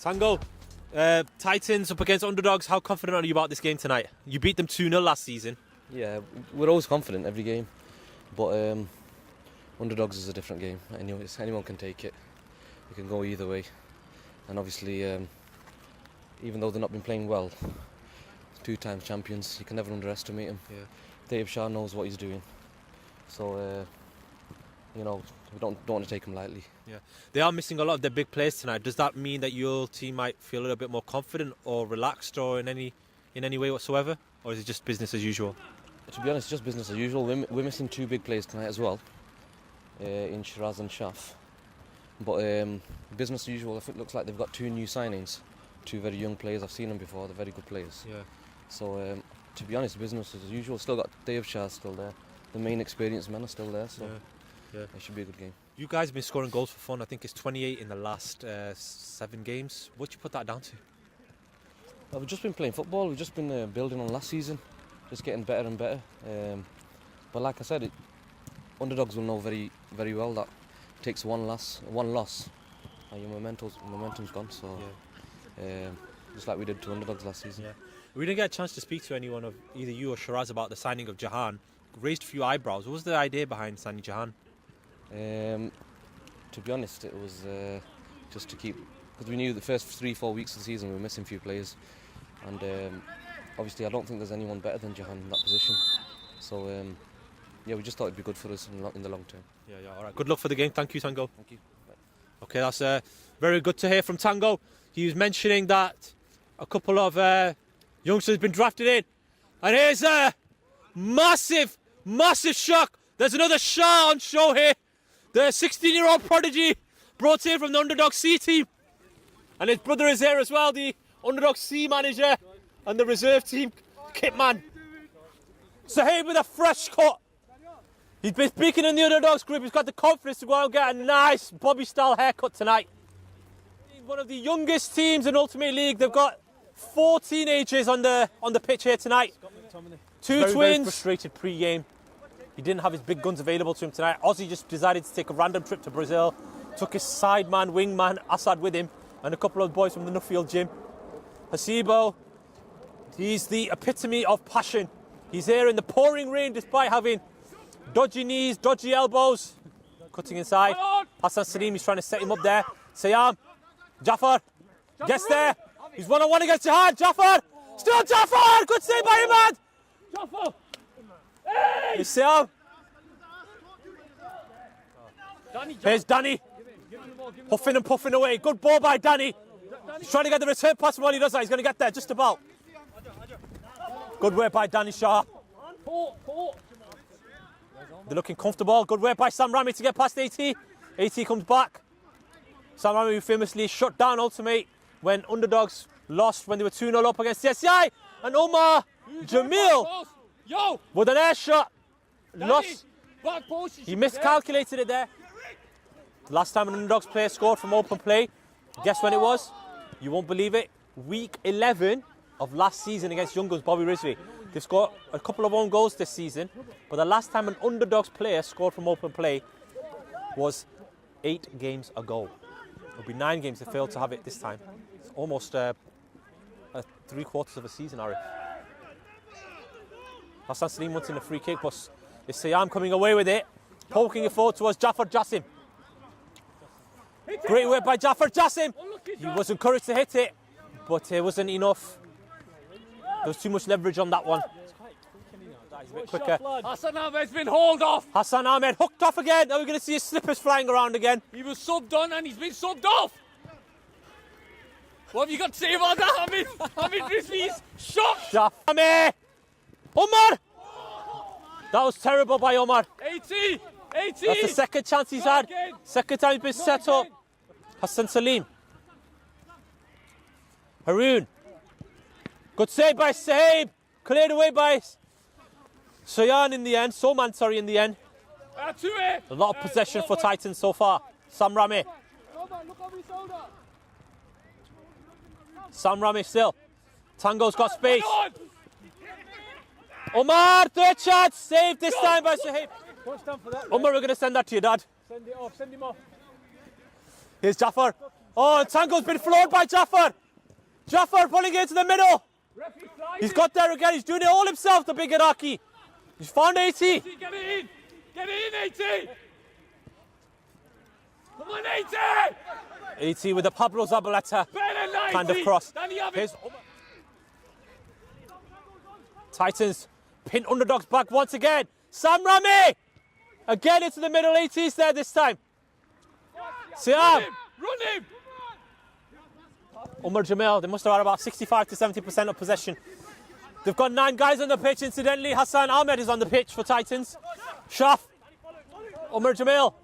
Tango, Titans up against Underdogs. How confident are you about this game tonight? You beat them 2-0 last season. Yeah, we're always confident every game, but Underdogs is a different game. Anyone can take it. It can go either way, and obviously, even though they've not been playing well, 2-time champions, you can never underestimate them. Yeah. Dave Shah knows what he's doing, so we don't want to take him lightly. Yeah, they are missing a lot of their big players tonight. Does that mean that your team might feel a little bit more confident or relaxed, or in any way whatsoever, or is it just business as usual? To be honest, it's just business as usual. We're missing 2 big players tonight as well, in Shiraz and Shaf. But business as usual. It looks like they've got 2 new signings, 2 very young players. I've seen them before. They're very good players. Yeah. So to be honest, business as usual. Still got Dave Shah still there. The main experienced men are still there. So yeah, it should be a good game. You guys have been scoring goals for fun. I think it's 28 in the last 7 games. What do you put that down to? We've just been playing football. We've just been building on last season, just getting better and better. But like I said, Underdogs will know very, very well that it takes one loss, and your momentum's gone. So just like we did to Underdogs last season. Yeah. We didn't get a chance to speak to anyone of either you or Shiraz about the signing of Jahan. Raised a few eyebrows. What was the idea behind signing Jahan? To be honest, it was just to keep, because we knew the first 3-4 weeks of the season we were missing a few players, and obviously I don't think there's anyone better than Jahan in that position. So yeah, we just thought it'd be good for us in the long term. Yeah, all right. Good luck for the game. Thank you, Tango. Thank you. Bye. Okay, that's very good to hear from Tango. He was mentioning that a couple of youngsters have been drafted in, and here's a massive shock. There's another Shah on show here. The 16-year-old prodigy brought in from the Underdog C team. And his brother is here as well, the Underdog C manager and the reserve team kit man. Sahib with a fresh cut. He's been speaking in the Underdogs group. He's got the confidence to go out and get a nice Bobby-style haircut tonight. He's one of the youngest teams in Ultimate League. They've got 4 teenagers on the pitch here tonight. 2 twins. Very frustrated pre-game. He didn't have his big guns available to him tonight. Ozzy just decided to take a random trip to Brazil. Took his sideman, wingman, Assad with him, and a couple of boys from the Nuffield gym. Hasibo, he's the epitome of passion. He's here in the pouring rain despite having dodgy knees, dodgy elbows. Cutting inside. Hassan Salim, he's trying to set him up there. Sayam, Jafar, gets there. He's one-on-one against Jahan. Jafar, still Jafar! Good save by Hamid! Jafar! Here's Sayam. Here's Danny. Huffing and puffing away. Good ball by Danny. He's trying to get the return pass, and while he does that, he's going to get there just about. Good work by Danny Shah. They're looking comfortable. Good work by Sam Rami to get past AT. AT comes back. Sam Rami famously shut down Ultim8 when Underdogs lost when they were 2-0 up against CSI. And Omar Jamil with an air shot. Lost. He miscalculated it there. Last time an Underdogs player scored from open play, guess when it was? You won't believe it. Week 11 of last season against Young Guns, Bobby Rizvi. They've scored a couple of own goals this season, but the last time an Underdogs player scored from open play was 8 games ago. It'll be 9 games. They failed to have it this time. It's almost 3/4 of a season, Aarif. Hassan Salim wanting a free kick, but it's Sayam coming away with it, poking it forward towards Jafar Jassim. Great work by Jafar Jassim. He was encouraged to hit it, but it wasn't enough. There was too much leverage on that one. He's a bit quicker. Hassan Ahmed's been hauled off. Hassan Ahmed hooked off again. Now we're going to see his slippers flying around again. He was subbed on and he's been subbed off. What have you got to say about that, Hamid? Hamid Rizvi's shot. Shaf. Omar! That was terrible by Omar. 80. That's the second chance he's had. Second time he's been set up. Hassan Salim. Haroon. Good save by Sahib. Cleared away by Soyan in the end. Soman, sorry, in the end. A lot of possession for Titans so far. Sam Rami. Sam Rami still. Tango's got space. Omar, third chance. Saved this time by Sahib. Omar, we're going to send that to your dad. Send it off, send him off. Here's Jafar. Oh, Tango's been floored by Jafar. Jafar pulling it into the middle. He's got there again. He's doing it all himself, the big Iraqi. He's found 80. Get it in! Get it in, 80! Come on, 80! 80 with the Pablo Zabaleta kind of cross. Here's Titans pin Underdogs back once again. Sam Rami! Again into the middle, 80's there this time. Siam! Run him! Umar Jamil, they must have had about 65 to 70% of possession. They've got 9 guys on the pitch, incidentally. Hassan Ahmed is on the pitch for Titans. Shaf. Umar Jamil.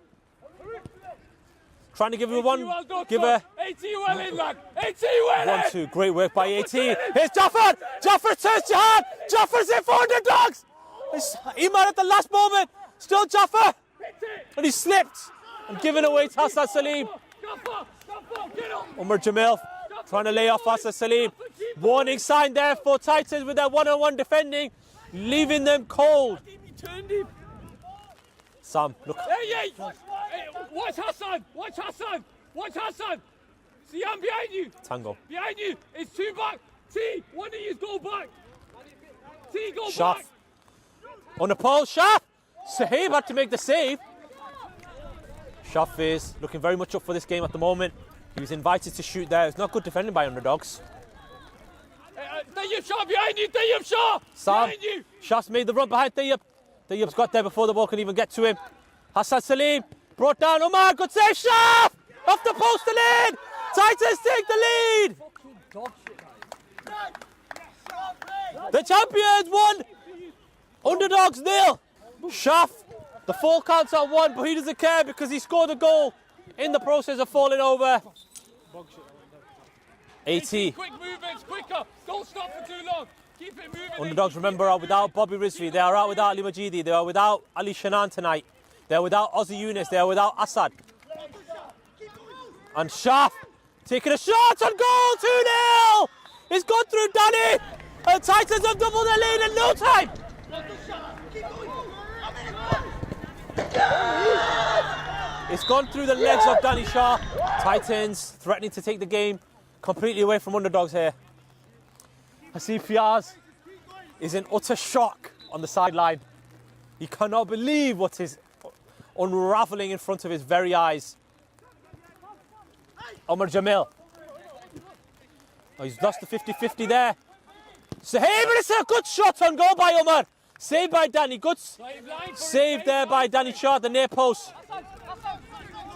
Trying to give you one. Give a 80 well in, lad! 80 well in! 1-2. Great work by 80. Here's Jafar. Jafar turns Jihad. Jafar's in for Underdogs. It's Iman at the last moment. Still Jafar. And he slipped. And given away to Hassan Salim. Umar Jamil trying to lay off Hassan Salim. Warning sign there for Titans with their one-on-one defending, leaving them cold. Sam, look. Hey, watch Hassan! Watch Hassan! Watch Hassan! See, I'm behind you! Tango. Behind you! It's 2 back! T, one of you go back! T, go Shaf. back! On the pole, Shaf! Sahib had to make the save. Shaf is looking very much up for this game at the moment. He was invited to shoot there. It's not good defending by Underdogs. Tayyip Shah behind you! Tayyip Shah! Sam. Behind you! Shaf's made the run behind Tayyip. Tayyip's got there before the ball can even get to him. Hassan Salim brought down Omar. Good save, Shaf! Off the post to lead! Titans take the lead! The champions won! Underdogs 0. Shaf, the full count's at 1, but he doesn't care because he scored a goal in the process of falling over. 80. Quick movements, quicker! Don't stop for too long! Keep it moving! Underdogs, remember, are without Bobby Rizvi. They are out without Ali Majidi. They are without Ali Shanan tonight. They are without Ozzy Yunus. They are without Assad. And Shaf taking a shot on goal, 2-0! It's gone through Danny! And Titans have doubled their lead in no time! It's gone through the legs of Danny Shah. Titans threatening to take the game completely away from Underdogs here. Hasib Fiaz is in utter shock on the sideline. He cannot believe what is unravelling in front of his very eyes. Omar Jamil. Oh, he's lost the 50-50 there. Sahib, and it's a good shot on goal by Omar. Saved by Danny. Good save there by Danny Shah, the near post.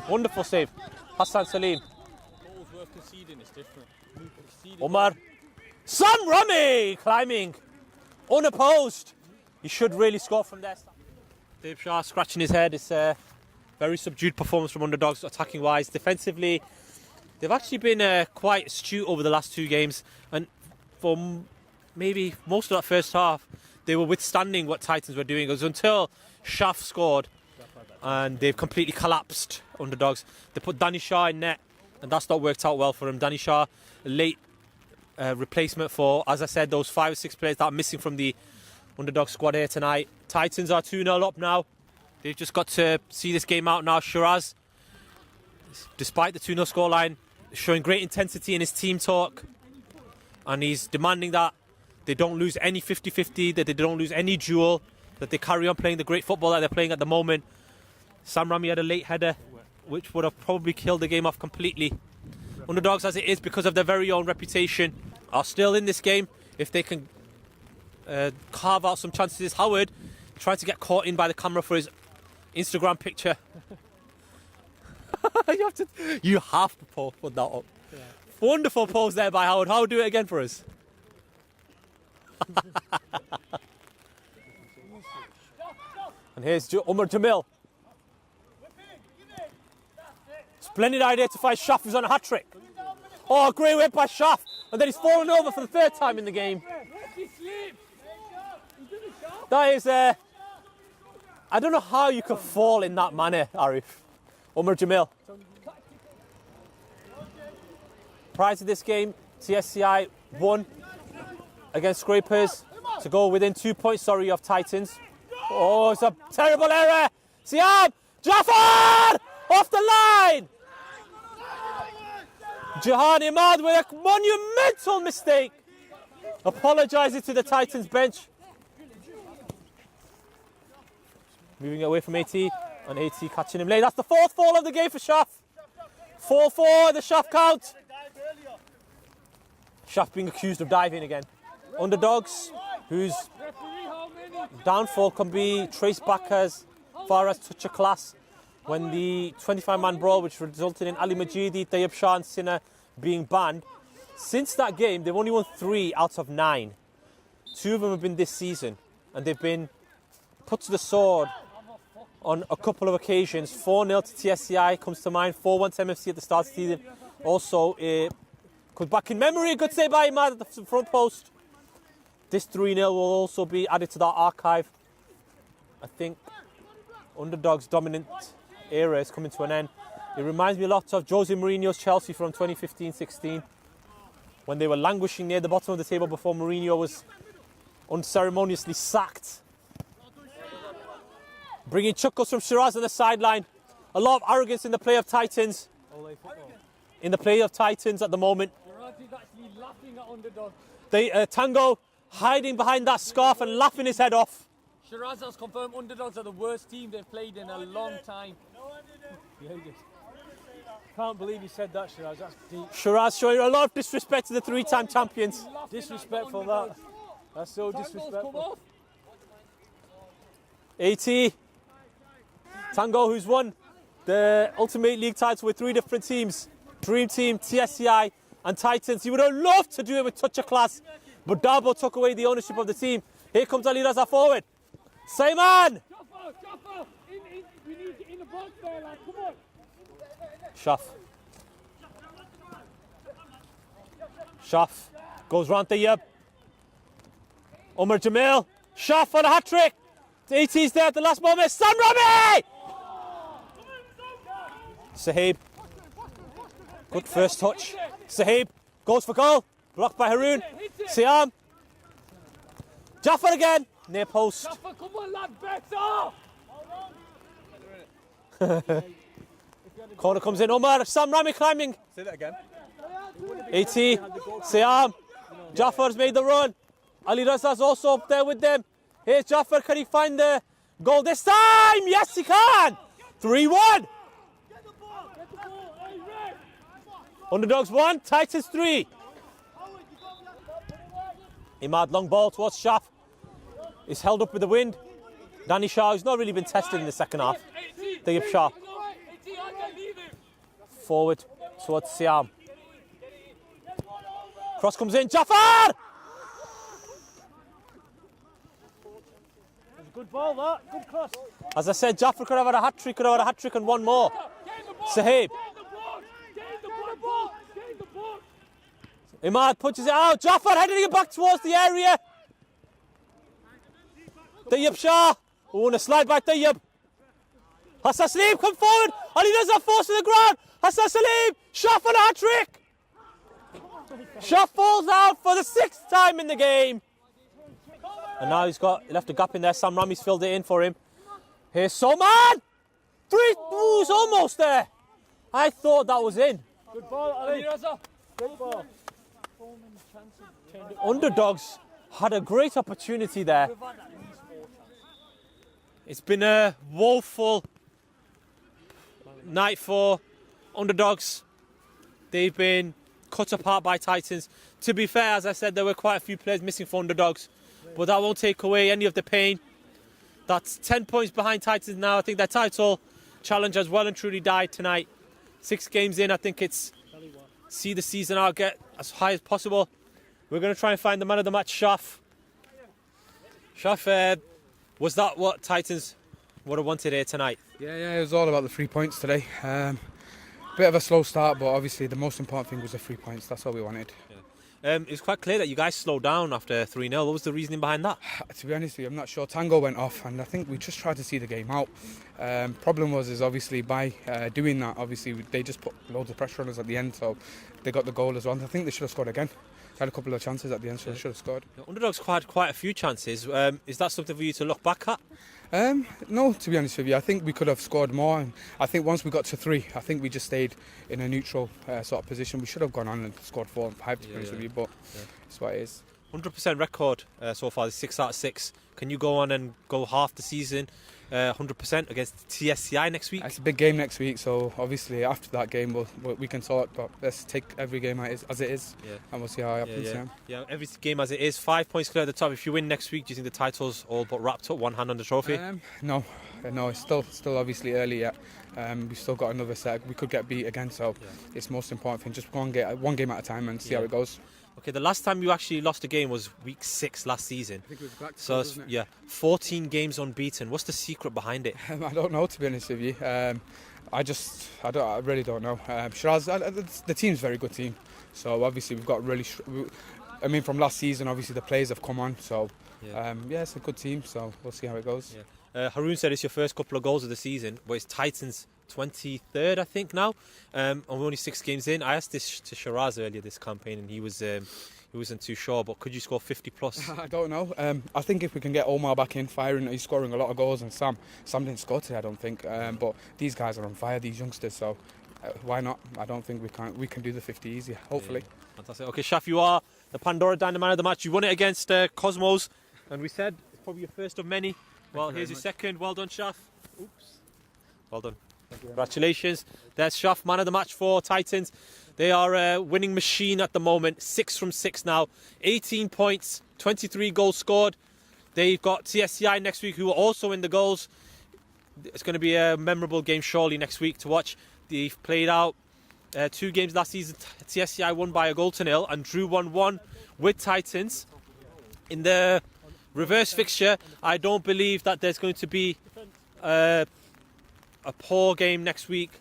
Wonderful save. Hassan Salim. Goals worth conceding is different. Omar. Sam Rami climbing. Unopposed. He should really score from there. Dave Shah scratching his head. It's a very subdued performance from Underdogs attacking wise. Defensively, they've actually been quite astute over the last 2 games. And for maybe most of that first half, they were withstanding what Titans were doing. It was until Shaf scored and they've completely collapsed, Underdogs. They put Danny Shah in net and that's not worked out well for him. Danny Shah, a late replacement for, as I said, those 5 or 6 players that are missing from the Underdog squad here tonight. Titans are 2-0 up now. They've just got to see this game out now. Shiraz, despite the 2-0 scoreline, showing great intensity in his team talk. And he's demanding that they don't lose any 50-50, that they don't lose any duel, that they carry on playing the great football that they're playing at the moment. Sam Rami had a late header, which would have probably killed the game off completely. Underdogs, as it is, because of their very own reputation, are still in this game. If they can carve out some chances. Howard trying to get caught in by the camera for his Instagram picture. you have to put that up. Yeah. Wonderful pose there by Howard. Howard, do it again for us. And here's Umar Jamil. Splendid idea to find Shaf, who's on a hat-trick. Oh, great whip by Shaf. And then he's fallen over for the 3rd time in the game. That is, I don't know how you could fall in that manner, Aarif. Umar Jamil. Prior to this game, TSCI won against Scrapers to go within 2 points, of Titans. Oh, it's a terrible error. Siam, Jafar, off the line. Jahan Imad with a monumental mistake. Apologising to the Titans bench. Moving away from AT, and AT catching him late. That's the 4th fall of the game for Shaf. 4-4, the Shaf count. Shaf being accused of diving again. Underdogs, whose downfall can be traced back as far as touch of class when the 25-man brawl, which resulted in Ali Majidi, Tayyib Shah and Sinner being banned. Since that game, they've only won 3 out of 9. 2 of them have been this season, and they've been put to the sword on a couple of occasions. 4-0 to TSCI comes to mind, 4-1 to MFC at the start of the season. Also, comes back in memory, a good save by Imad at the front post. This 3-0 will also be added to that archive. I think Underdogs' dominant era is coming to an end. It reminds me a lot of Jose Mourinho's Chelsea from 2015-16, when they were languishing near the bottom of the table before Mourinho was unceremoniously sacked. Bringing chuckles from Shiraz on the sideline. A lot of arrogance in the play of Titans. In the play of Titans at the moment. Tango hiding behind that scarf and laughing his head off. Shiraz has confirmed Underdogs are the worst team they've played in a long time. Can't believe he said that, Shiraz. That's deep. Shiraz showing a lot of disrespect to the 3-time champions. Disrespectful, that. That's so disrespectful. AT. Tango, who's won the Ultimate League title with 3 different teams. Dream Team, TSCI and Titans. He would have loved to do it with touch of class, but Dabo took away the ownership of the team. Here comes Ali Raza forward. Sayman! We need in the box there, lad. Come on. Shaf. Shaf goes round the Tayyib. Omar Jamil. Shaf for the hat-trick. AT's there at the last moment. Sam Rami! Sahib. Good first touch. Sahib goes for goal. Blocked by Haroon. Siam. Jaffer again. Near post. Jaffer, come on, lad, better! Corner comes in. Omar. Sam Rami climbing. Say that again. AT. Siam. Jaffer's made the run. Ali Raza's also up there with them. Here's Jaffer. Can he find the goal this time? Yes, he can. 3-1. Underdogs 1, Titans 3. Imad long ball towards Shaf. It's held up with the wind. Danny Shah, who's not really been tested in the second half. Tayyib Shah. Forward towards Siam. Cross comes in. Jafar! Good ball, that. Good cross. As I said, Jafar could have had a hat-trick, and one more. Sahib. Imad punches it out. Jafar heading it back towards the area. Tayyib Shah. Oh, and a slide by Tayyib. Hassan Salim come forward. Ali Raza force to the ground. Hassan Salim. Shah for the hat-trick. Shah falls out for the 6th time in the game. And now he left a gap in there. Sam Rami's filled it in for him. Here's Soman. 3. Ooh, he's almost there. I thought that was in. Good ball, Ali. Good ball. Underdogs had a great opportunity there. It's been a woeful night for Underdogs. They've been cut apart by Titans. To be fair, as I said, there were quite a few players missing for Underdogs, but that won't take away any of the pain. That's 10 points behind Titans now. I think their title challenge has well and truly died tonight. 6 games in, I think it's see the season out, get as high as possible. We're going to try and find the man of the match, Shaf. Shaf, was that what Titans would have wanted here tonight? Yeah, it was all about the 3 points today. Bit of a slow start, but obviously the most important thing was the 3 points. That's all we wanted. It's quite clear that you guys slowed down after 3-0. What was the reasoning behind that? To be honest with you, I'm not sure. Tango went off, and I think we just tried to see the game out. Problem was obviously by doing that, obviously they just put loads of pressure on us at the end, so they got the goal as well. I think they should have scored again. They had a couple of chances at the end, so they should have scored. Underdogs had quite a few chances. Is that something for you to look back at? No, to be honest with you, I think we could have scored more. And I think once we got to 3, I think we just stayed in a neutral sort of position. We should have gone on and scored 4 and 5, to be honest with you, but it's what it is. 100% record so far, 6 out of 6. Can you go on and go half the season 100% against TSCI next week? It's a big game next week, so obviously after that game we can talk, but let's take every game as it is, and we'll see how it happens. Yeah, every game as it is. 5 points clear at the top. If you win next week, do you think the title's all but wrapped up, one hand on the trophy? No, it's still obviously early yet. We've still got another set. We could get beat again, so it's most important thing. Just one game at a time and see how it goes. Okay, the last time you actually lost a game was week 6 last season. I think it was back to so wasn't it? 14 games unbeaten. What's the secret behind it? I don't know, to be honest with you. I really don't know. Shiraz, the team's a very good team. So obviously we've got really. I mean, from last season, obviously the players have come on. So it's a good team. So we'll see how it goes. Haroon said it's your first couple of goals of the season, but it's Titans' 23rd, I think now. And we're only 6 games in. I asked this to Shiraz earlier this campaign, and he wasn't too sure. But could you score 50 plus? I don't know. I think if we can get Omar back in firing, he's scoring a lot of goals, and Sam didn't score today, I don't think. But these guys are on fire, these youngsters. So why not? I don't think we can do the 50 easy. Hopefully. Fantastic. Okay, Shaf, you are the Pandora Dynamite man of the match. You won it against Cosmos, and we said it's probably your first of many. Well, here's your second. Well done, Shaf. Oops. Well done. Congratulations. There's Shaf, man of the match for Titans. They are a winning machine at the moment. 6 from 6 now. 18 points, 23 goals scored. They've got TSCI next week, who are also in the goals. It's going to be a memorable game surely next week to watch. They've played out 2 games last season. TSCI won by a goal to 0 and drew 1-1 with Titans. In the reverse fixture, I don't believe that there's going to be a poor game next week.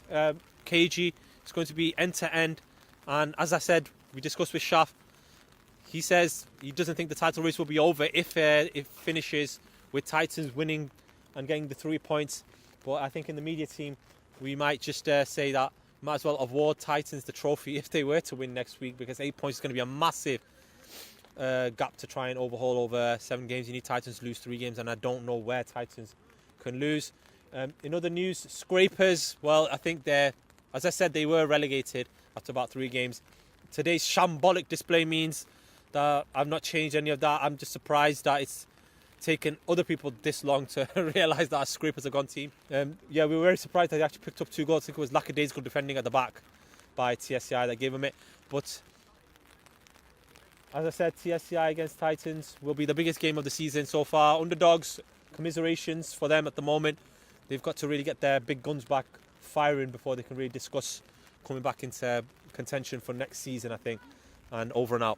KG, it's going to be end to end, and as I said, we discussed with Shaf. He says he doesn't think the title race will be over if it finishes with Titans winning and getting the 3 points. But I think in the media team we might just say that might as well award Titans the trophy if they were to win next week, because 8 points is going to be a massive gap to try and overhaul over 7 games. You need Titans to lose 3 games, and I don't know where Titans can lose. In other news, Scrapers, well, I think as I said, they were relegated after about 3 games. Today's shambolic display means that I've not changed any of that. I'm just surprised that it's taken other people this long to realise that Scrapers are gone team. We were very surprised that they actually picked up 2 goals. I think it was lackadaisical defending at the back by TSCI that gave them it. But as I said, TSCI against Titans will be the biggest game of the season so far. Underdogs, commiserations for them at the moment. They've got to really get their big guns back firing before they can really discuss coming back into contention for next season, I think. And over and out.